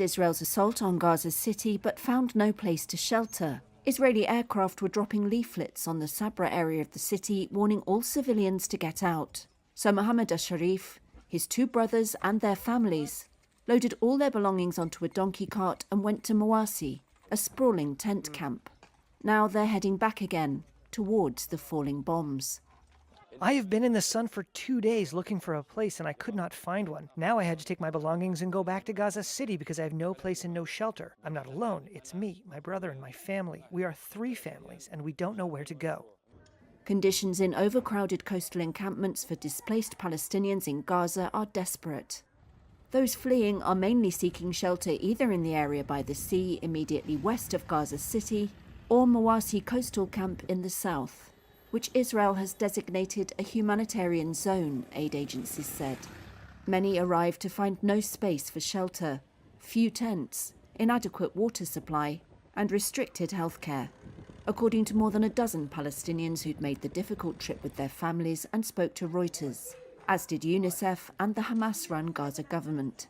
fled Israel's assault on Gaza City but found no place to shelter. Israeli aircraft were dropping leaflets on the Sabra area of the city, warning all civilians to get out. So Mohammed al-Sharif, his two brothers and their families, loaded all their belongings onto a donkey cart and went to Mawasi, a sprawling tent camp. Now they're heading back again, towards the falling bombs. I have been in the sun for 2 days looking for a place and I could not find one. Now I had to take my belongings and go back to Gaza City because I have no place and no shelter. I'm not alone. It's me, my brother, and my family. We are 3 families and we don't know where to go. Conditions in overcrowded coastal encampments for displaced Palestinians in Gaza are desperate. Those fleeing are mainly seeking shelter either in the area by the sea immediately west of Gaza City or Mawasi coastal camp in the south, which Israel has designated a humanitarian zone, aid agencies said. Many arrive to find no space for shelter, few tents, inadequate water supply, and restricted healthcare, according to more than a dozen Palestinians who'd made the difficult trip with their families and spoke to Reuters, as did UNICEF and the Hamas-run Gaza government.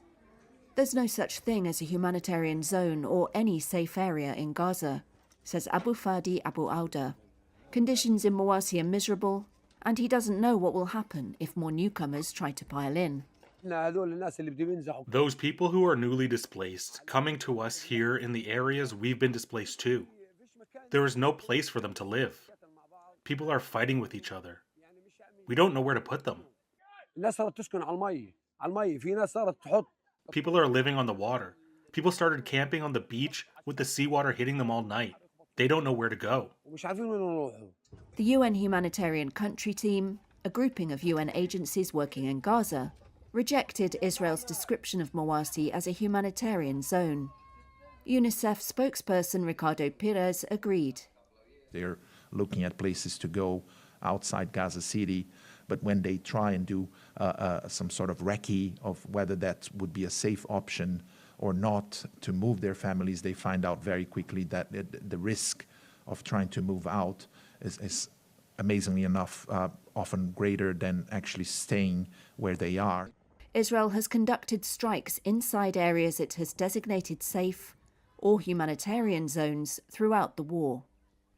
There's no such thing as a humanitarian zone or any safe area in Gaza, says Abu Fadi Abu Auda. Conditions in Mawasi are miserable, and he doesn't know what will happen if more newcomers try to pile in. Those people who are newly displaced coming to us here in the areas we've been displaced to. There is no place for them to live. People are fighting with each other. We don't know where to put them. People are living on the water. People started camping on the beach with the seawater hitting them all night. They don't know where to go. The UN Humanitarian Country Team, a grouping of UN agencies working in Gaza, rejected Israel's description of Mawasi as a humanitarian zone. UNICEF spokesperson Ricardo Pires agreed. They're looking at places to go outside Gaza City, but when they try and do some sort of recce of whether that would be a safe option or not to move their families, they find out very quickly that the risk of trying to move out is amazingly enough often greater than actually staying where they are. Israel has conducted strikes inside areas it has designated safe or humanitarian zones throughout the war.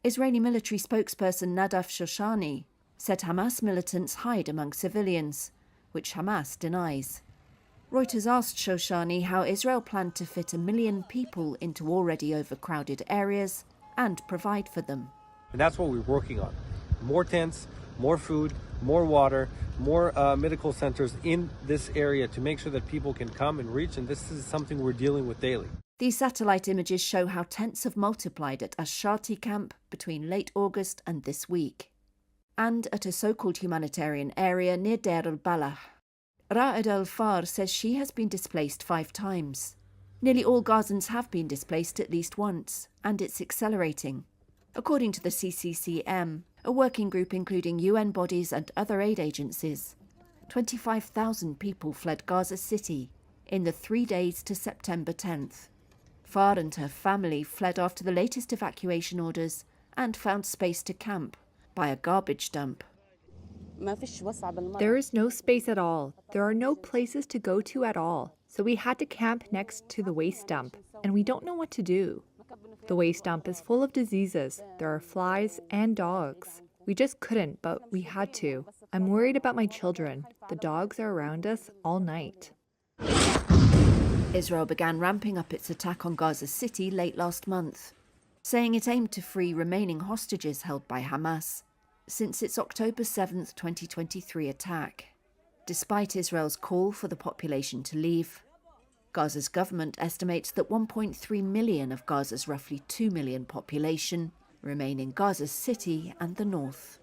Israeli military spokesperson Nadav Shoshani said Hamas militants hide among civilians, which Hamas denies. Reuters asked Shoshani how Israel planned to fit 1 million people into already overcrowded areas and provide for them. And that's what we're working on. More tents, more food, more water, more medical centers in this area to make sure that people can come and reach, and this is something we're dealing with daily. These satellite images show how tents have multiplied at Ash-Shati camp between late August and this week, and at a so-called humanitarian area near Deir al-Balah. Ra'ed al-Far says she has been displaced 5 times. Nearly all Gazans have been displaced at least once, and it's accelerating. According to the CCCM, a working group including UN bodies and other aid agencies, 25,000 people fled Gaza City in the 3 days to September 10th. Far and her family fled after the latest evacuation orders and found space to camp by a garbage dump. There is no space at all. There are no places to go to at all. So we had to camp next to the waste dump, and we don't know what to do. The waste dump is full of diseases. There are flies and dogs. We just couldn't, but we had to. I'm worried about my children. The dogs are around us all night. Israel began ramping up its attack on Gaza City late last month, saying it aimed to free remaining hostages held by Hamas since its October 7, 2023 attack. Despite Israel's call for the population to leave, Gaza's government estimates that 1.3 million of Gaza's roughly 2 million population remain in Gaza City and the north.